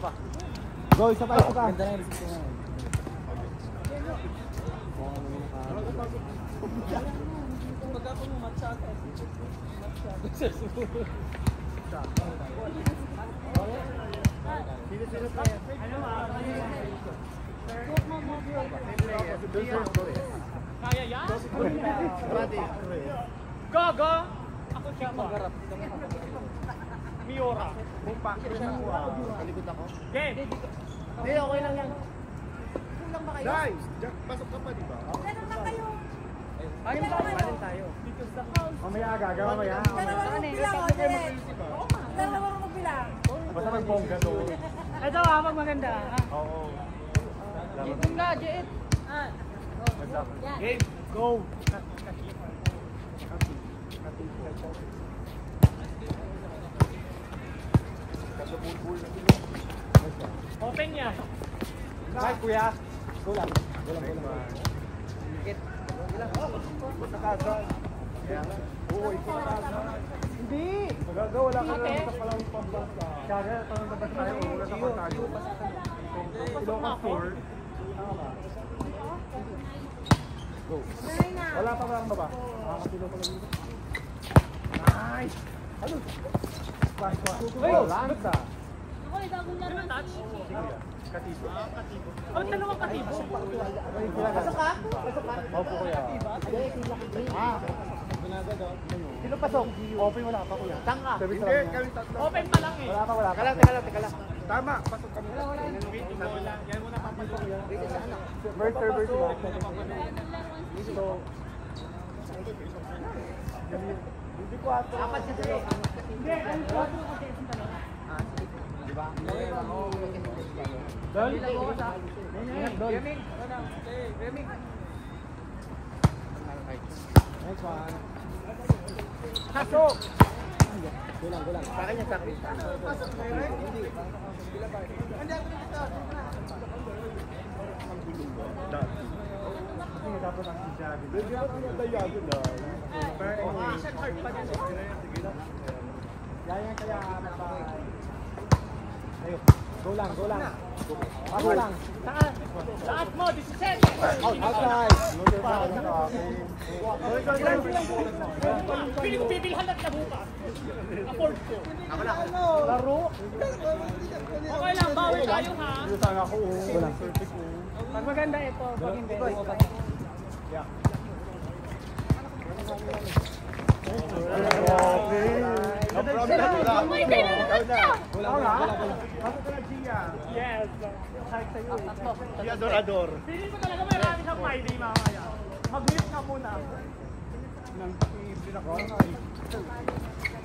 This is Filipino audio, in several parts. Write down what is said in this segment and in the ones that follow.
pa. Go, isa pa. Ganda na yung resist mo. Pagka po mo matcha ka. Kaya yan? Go, go! Ako siya magharap. Miora. Bumpa. Kalikot ako. Game! Hindi, okay lang yan. Kulang ba kayo? Guys, pasok ka pa, di ba? Meron lang kayo. Ayun tayo. Mamaya agaga, mamaya. Dalawang magbilang o, Jet. Dalawang magbilang. Basta magbongga to. Ito pag maganda. Oo. Itong nga, Jet. Game, go! Open niya. Hi, kuya. Go lang. Go lang. Basta kagad. Oo, ikaw na kagad. Hindi! Magagawa, wala ka lang sa palang pambasa. Kagad, parang labas tayo. Wala sa pagtayo. Ilocos 4. Go. Wala pa lang baba. Makakatilo ko lang dito. Nice! Ano? Squash. Oh, lansa! Ako, idagong na naman. Katibo. Oh, dalawang katibo. Pasok ka? Pasok ka? Opo, kuya. Sino pasok? Open, wala pa, kuya. Saan ka? Hindi, kami tatlo. Open pa lang eh. Wala pa. Teka lang. Tama, pasok kami. Yan muna papasok. First server sila. So, hindi ko ato. Apat kasi. Hindi, ang photo kasi isang dalawa. Diba? Dol? Ingat, Dol. Nice one. Pasok! Gulang. Sa akin yung sakit. Pasok na yun? Hindi. Hindi ako dito. Kasi dapat ang sisabi. Hindi ako yung dayado na. Pero anyway. Yan kaya matay. Ayun. Go lang. Ako lang. Taas mo, 17! Outside. Bibilhan natin na bukas. Afford ko. Ako na. Laro. Okay lang, bawi tayo ha. Dito sana ako. Go lang. Pag maganda ito, pag hindi. Yeah. No problem. May kailangan ka! Wala. Pasok ka na, Gia. Yes. Kahit sa'yo eh. Gia Dorador. Feeling ko talaga marami siyang Friday mamaya. Mag-lift na muna. Nang pinakawan na eh.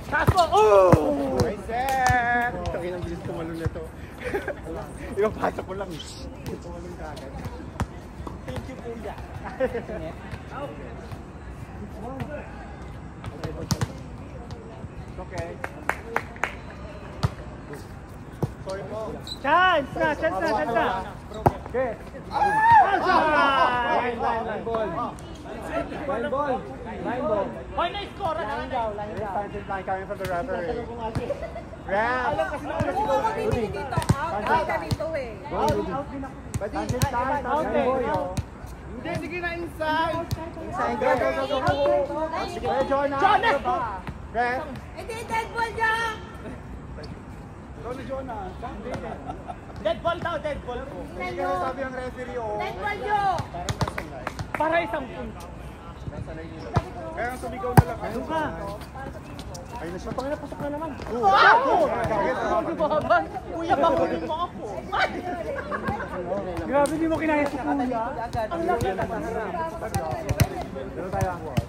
Taas mo! Oh! Nice set! Taki ng bilis tumalon na to. Ibang pasok ko lang eh. Tumalon ka agad. Thank you, Kuya. Okay. Sorry po. Chance na. Okay. Line ball. Hoy, na-score na. Line coming from the referee. Ram. Oo, mabibili dito. Out ka dito eh. Hindi, sige na inside. Inside. Go. Sige, Jonah. Ram. Hindi, dead ball niya! Go ni Jonah. Dead ball daw, dead ball. Hindi ka sabi ang referee o. Dead ball niyo! Para isang punto. Kaya ang sumigaw na lang. Ano ka? Ayun na siya. Pangina, pasok na naman. Kuya, bakunin mo ako. Grabe, di mo kinaya si Kuya. Ang laki. Dito tayo ang wall.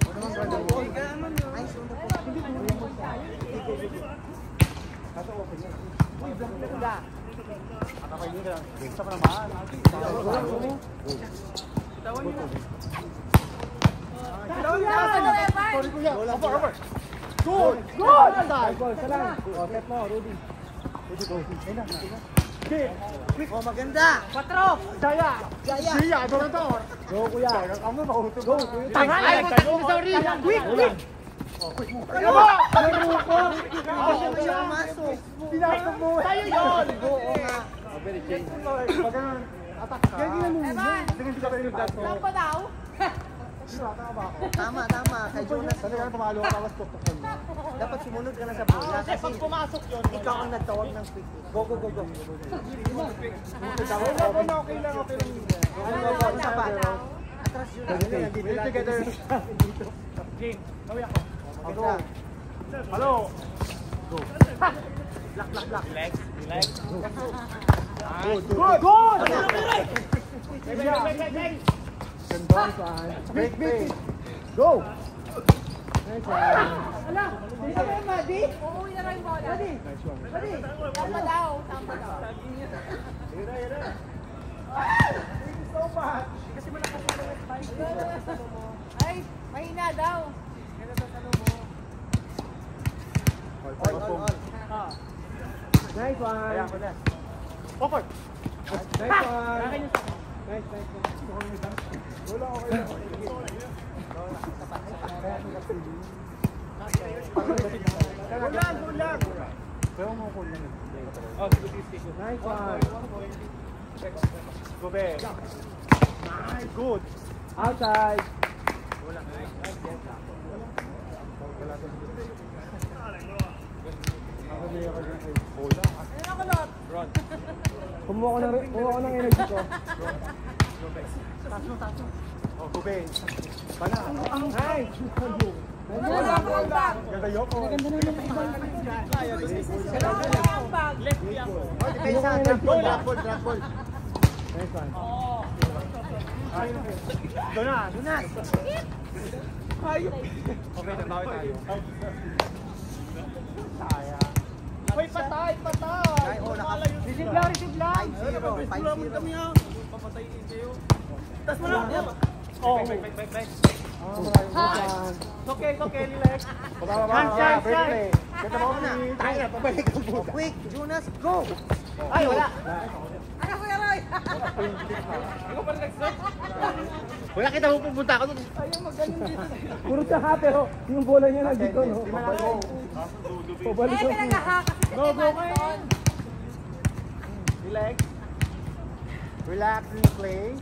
Kaso open yan. Uy, block na ka. Akakay nyo lang. Gusto pa naman. Tawan niyo. Sorry Kuya. Over. Good! Goal! Sa lang. Set mo, Rudy. Rudy, go. Ayun na. Quick. Oh, maganda. 4! Jaya, Dorador. Go, Kuya. Ang mahuto. Go. Tanga! Ay, sorry. Quick. Quick mo! Laro ko. Pinasok mo. Tayo yun! Oo nga. Pag ganun, attack ka. Evan! Tingin ka pa rin yung dad ko. Saan pa daw? Tama ba ako? Tama. Kay Jonas. Kasi kaya pumalo ka, tapos tuktok mo. Dapat sumunod ka na sa bola Kasi kasi pag pumasok yun, ikaw ang nagtawag ng quick. Go. Okay lang. Dapat. Atras yun. We're together. James, gawin ako. Go. Hello. Go. Lock. Relax. Good! Good! Ganda saan. Break. Go! Nice one. Uuwi na lang yung bola. Nice one. Saan pa daw? So much. Ay, mahina daw. Nice one. Kaya ko na. Awkward. Nice one. Nice. Wala ako kayo. Gulag. Pero mo ko lang. Oh, Nice one. Go back. Nice. Good. Outside. Ano ako, Lot? Kumuha ko ng energy ko. Oh, go back. Bana. Nice. Ang bag. Ganda yoko. Ang bag. Drop ball. Nice one. Jonas. Okay, nabawi tayo. Sayang. Hoy, patay! Receive lang. 5-0. Papatayin kayo. Tas mo lang! Oh, back. Okay, relax. Chance. Ganda mo na. Tayo na, pabalik ang buta. Quick, Jonas, go! Ay, wala! Ano ko na, Roy? Ako pa rin nag-start. Wala kita pupunta ako doon. Puro siya pero yung bola niya nandito, no? Pabalik Eh, pinag-ahaka kasi Go, Evan doon. Relax. Relax and play.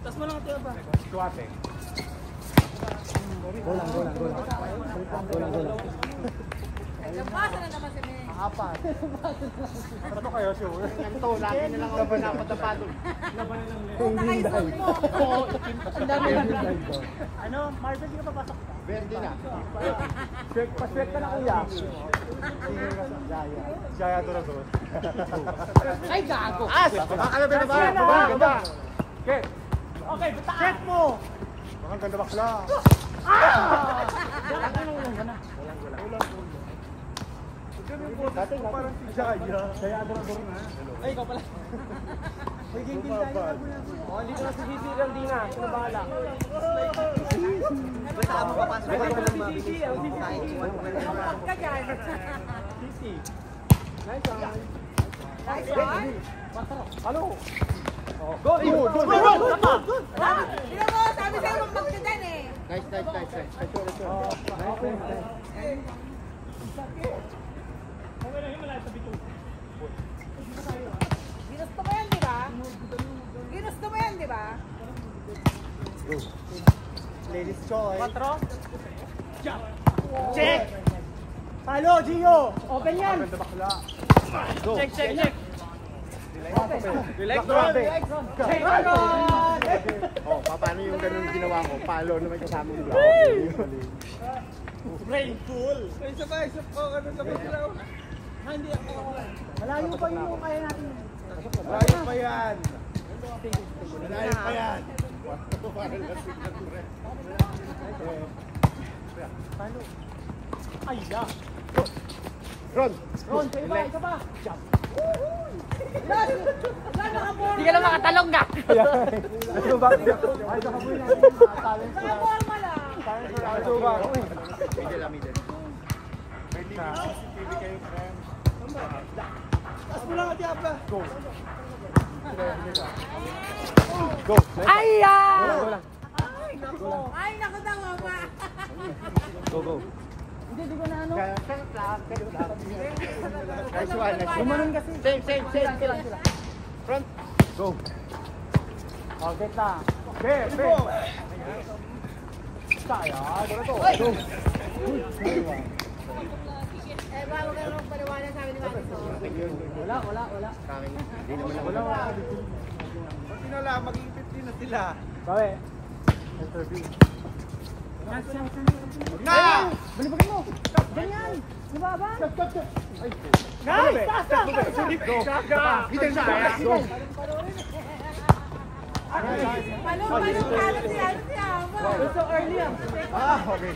Tas mo lang ito ba? Suwate. Golang. Nabasa na naman si May. Apat. Ano kayo, sure? Ganito, lagi na lang ako pinapatapado. Kung nakaisot mo. Ang dami lang. Ano, Marvel, di ka papasok? Verde na. Paswek ka na, kuya. Jaya doon. Ay, gago! Makakalabi na ba? Ganda. Okay. Okay, buta! Check mo! Mga ganda bakla. Dati parang si Jaya. Jaya doon na. Ay, ikaw pala. Magiging tayo. Oh, dito na si Gigi Raldina. Sino bahala? Basta ako papasok ako ng mabilis. Kahit Huwag ka dyan. Gigi. Nice one. Nice one. Hello. Go! Tama! Tignan mo, sabi sa'yo mag-back ka dyan eh. Nice. Okay lang yun, malayo sa bito. Ginusto mo yan, di ba? Ginusto mo yan, di ba? Ladies choice. 4. Check! Palo, Gio! Open yan! Ganda bakla. Check! Relax, Grabe. Check! Oh, paano yung ganun ginawa mo? Palo naman kasama yung Rainful! Malayo pa yung kaya natin. Malayo pa yan. Ay, ya! Ron, Isa pa! Hindi ka na makatalong na. Ito ba? Ay, nakabuhin natin. Talent Mga forma lang. Ito ba? Middle. CCTV kayo, friend. Tas mo lang ang diabla! Go. Go. Ay, Go lang. Ay, naku daw, mama. Go. Hindi ko na ano. Nice one. Gumanon kasi. Same. Front. Go. Oh, get na. Be. Kaya, wala to. Go. Eh, bago ka nung paliwanag sa amin ni Mati. Wala. Hindi naman ako. Pag sinala, maging 15 na sila. Bawi. Enter B. Na! Balibagin mo. Ganyan. Nababa. Ay, Nice! Go. Bitin siya. Go. Palong kalat siya. So early ah. Okay.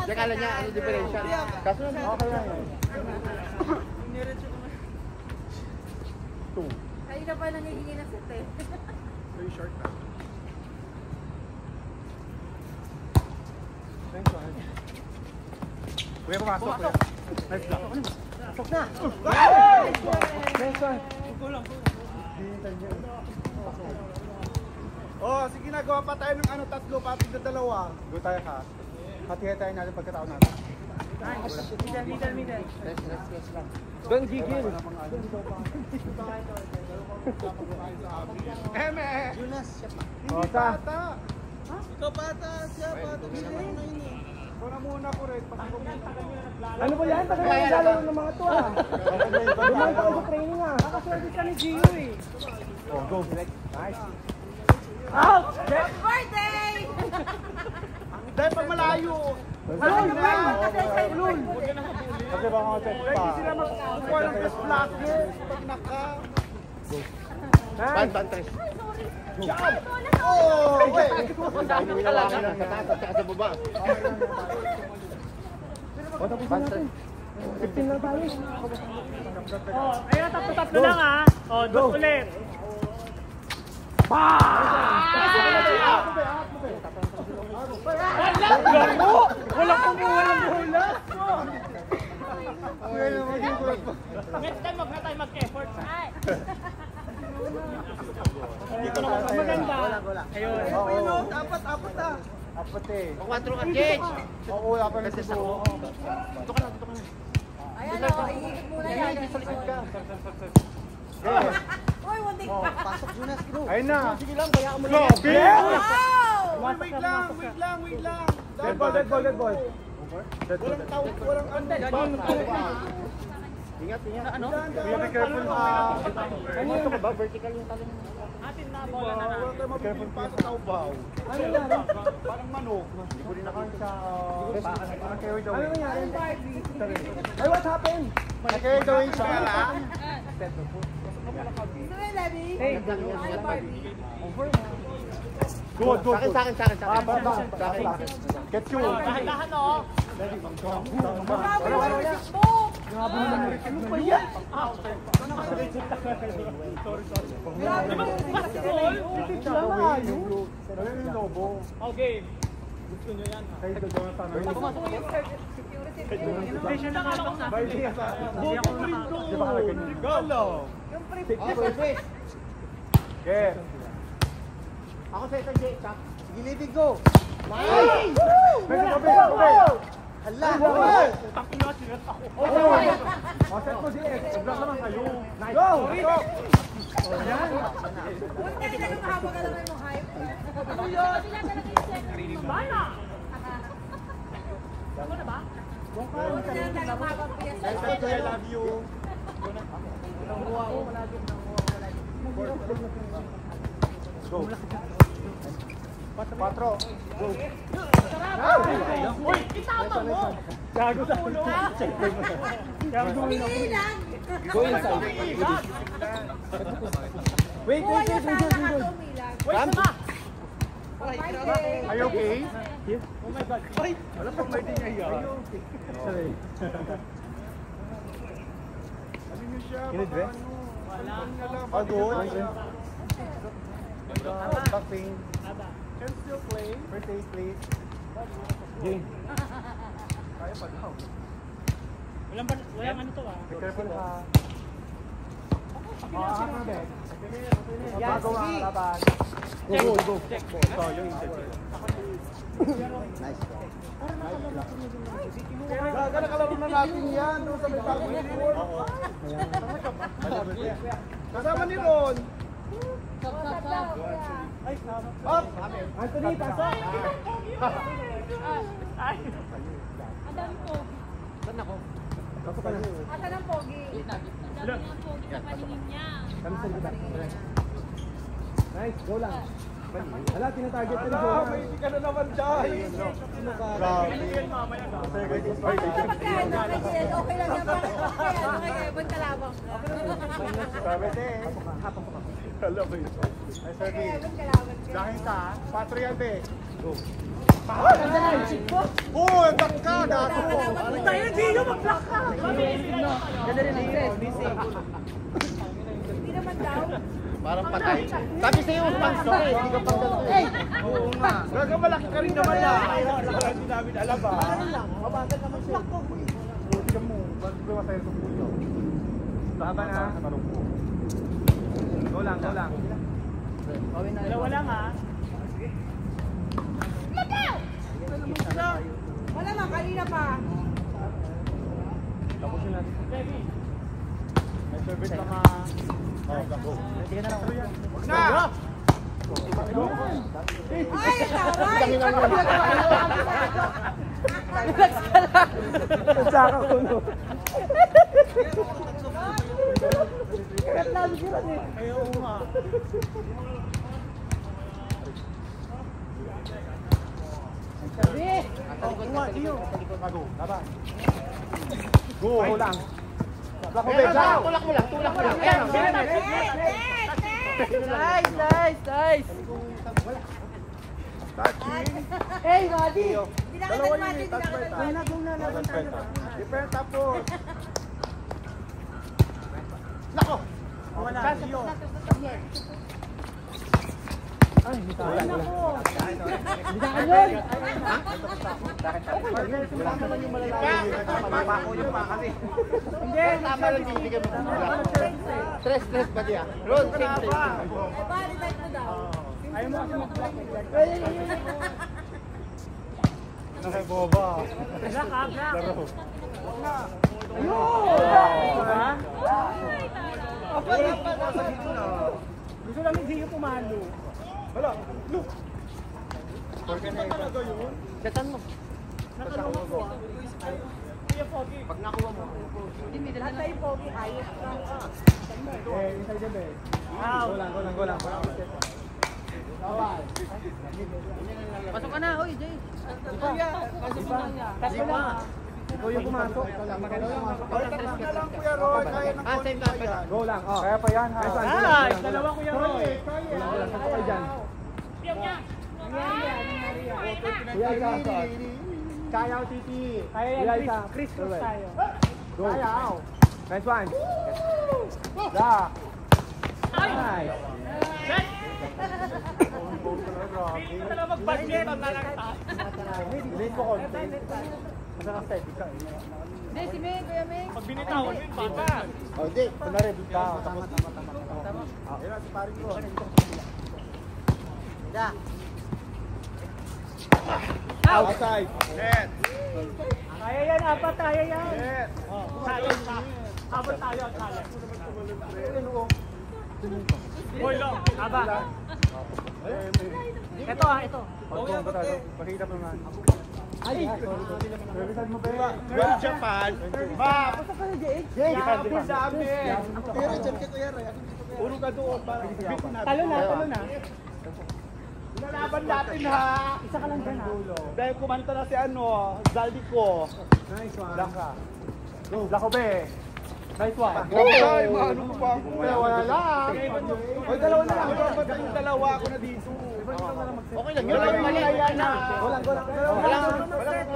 Diyan kala niya, ano differential? Kaso naman. Okay lang yan. 2. Kayo na pa nangihingi ng set eh. Very short na. Thanks, man. Kuya, pumasok. Kuya. Nice block. Pasok na. Nice one. Oh, sige na, gawa pa tayo ng ano, tatlo, pati na dalawa. Go tayo ha. Hati-hati tayo natin pagkatao natin. Middle. Yes lang. Don't gigil. Jonas, siya pa. Oh, sa. Ikaw bata, siya bata. Ikaw na muna ko rin. Ano ba yan? Tagal na lalo ng mga to ah. Lumang pa sa training ah. Nakaservice ka ni Gio eh. Oh, go. Nice. Out! Happy birthday! Dahil pag malayo. Kasi baka check pa. Hindi sila magkukuha ng best blocker. Pag naka. Ban, tres. Oh! Wait! Ang dami mo nalaman sa taas at saka sa baba. O, tapos na natin. 15 lang tayo. Oh, ayun, tatlo lang ah. Oh, dos ulit. Walang bola. Next time, wag na tayo mag-effort. Dito naman maganda. Ayun. Apat ah. Apat eh. O 4 ka, Gage. Oo, wala pa rin ito. Dito ka na. Ayan o, iikot muna yan. Uy, muntik pa. Pasok, Jonas. Ayun na. Sige lang, kaya mo lang. Wow! Wait lang. Dead ball. Walang tao, walang Ingat. Ano? Be careful ha. Ano ka ba? Vertical yung talon. Atin na, bola na natin. Huwag kayo mabibig pa sa taubaw. Ano nangyari? Parang manok. Hindi ko rin nakain sa... Parang carried away. Ano nangyari? Ay, what happened? Carried away siya. Gusto mo yung Levi? Hey, Ay, Barbie. Good. Sa akin. Sa akin. Get you. dahan-dahan oh. Grabe yung resist mo! Grabe naman yung ano ba yan? Grabe yung resist mo! Pitch lang na yun. Ano yung lobo? Okay. Gusto nyo yan ha. Kayo doon na tanong. Station na nga ako sa Bye, Lia. Hindi ako naka... Di ba kami ganyan? Galo! Yung pre... Okay. Ako sa isang Jake. Sige, Libig, go. Nice! Go! Hala! Utang ina, sinet ako. O, set mo si X. Block naman kayo. Nice. Go! Huwag ka na mahaba ka naman yung hype. Ano Bala! Ako na ba? Huwag ka na mahaba piyas. I love you. Go. 4. Go. Uy, itama mo! Gago sa ulo. Hindi lang! Go inside. Wait. Buhay na sana nakatumilag. Wait, sama! Are you okay? Oh my God. Wala pang may di niya yan. Sorry. Ano niyo siya? Kinidre? Wala. Good. Back pain. Can still play. First aid, please. Game. Kaya pa daw. Walang ano to ah. Be careful ha. Yan, sige. Go. Ito, yung check. Nice. Gaga na kalaro na natin yan. Doon sa may bago ni Ron. Kasama ni Ron. Up! Anthony, pasok! Ang dami po. Saan ako? Pasok ka na. Asan ang pogi? Ang dami ng pogi sa paningin niya. Nice, go lang. Wala, tinatarget ka na go lang. May ka na naman dyan. Grabe. Okay lang yan. Okay, Evan kalabang. Grabe din. Alam mo yun. Ay, sir, Okay, Evan kalabang. dahil ka, patro yan, be. Go. Oh, ang tak ka, gato. Tayo, Gio, mag-block ka! Hindi naman daw. Parang patay. Sabi sa'yo, sponsor eh. Hindi ka pang ganito. Oo nga. Gaga malaki ka rin naman na. Hindi namin alam ba? Ano lang, mabagal naman siya. Hindi mo, ba't ba masaya sa puyo? Baba na. Go lang. Dalawa lang ha. Wala lang, kanina pa. Tapusin natin. Baby. May service lang ha. Go. Sige na lang. Wag na! Ay, taray! Saka kuno. Ayaw mo nga. Go lang. Tulak mo lang. Nice! Hey, Roddy! Hindi na kita natin, Defense tapos. Nako! Wala. Iyo. Ay, hindi tayo. Hindi, tama lang din. Bigyan mo. Stress ba diya? Ron, same. Bali type mo daw. Ayaw mo kasi mag-block. Boba. Block ha, block. Laro. Gusto lang ni Gio pumalo. Wala. Look. Pagkita talaga yun. Gatan mo. Nakalunok ko ah. Kuya Pogi. Pag nakuha mo. Lahat tayo pogi, ayos lang. Inside the bed. Wow. Go lang. Pasok ka na, oy, Jay. Tatlo lang ha. Ikaw yung pumasok. Na lang, Kuya Roy. Kaya ng Same time pa. Go lang. Kaya pa yan, ha? Ay, dalawa Kuya Roy. Pasok kayo dyan. Kuya Isa. Kaya o Titi. Kaya yan, Chris Cruz tayo. Go. Nice one. Da. Nice. Hindi ko na mag-budget. Delete mo konti. Kasi ka-steady ka eh. Hindi, si Ming, Kuya Ming. Pag binitawan, bata. Oh, hindi. Kunwari, ka. Tapos. Ayun, si paring ko. Da. Outside. Net. Kaya yan, apat kaya yan. Net. Challenge ha. Apat tayo, challenge. Hoy, long. Aba. Ito ha, ito. Pagkong ba tayo? Pakita mo nga. Ay! Revisan mo ba? Well, Japan. Ba! Basta ka na, Jake. Jake! Ang dami! Pero dyan ka, Kuya Ray. Puro ka doon. Talo na. Lalaban natin ha! Isa ka lang dyan ha. Dahil kumanta na si Zaldi ko. Nice one. Laka. Go. Lako be. Nice one. Ay, maano mo ba ako? Wala lang. Oy, dalawa na lang. Yung dalawa ako na dito. Okay lang, yun lang mali. Go lang.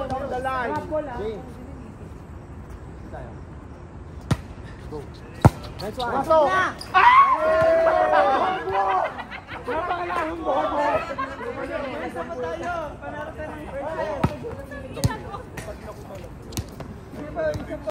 Down the line. Go. Nice one. Pasok! Napakalahong mo. Isa pa tayo. Panalo tayo ng first.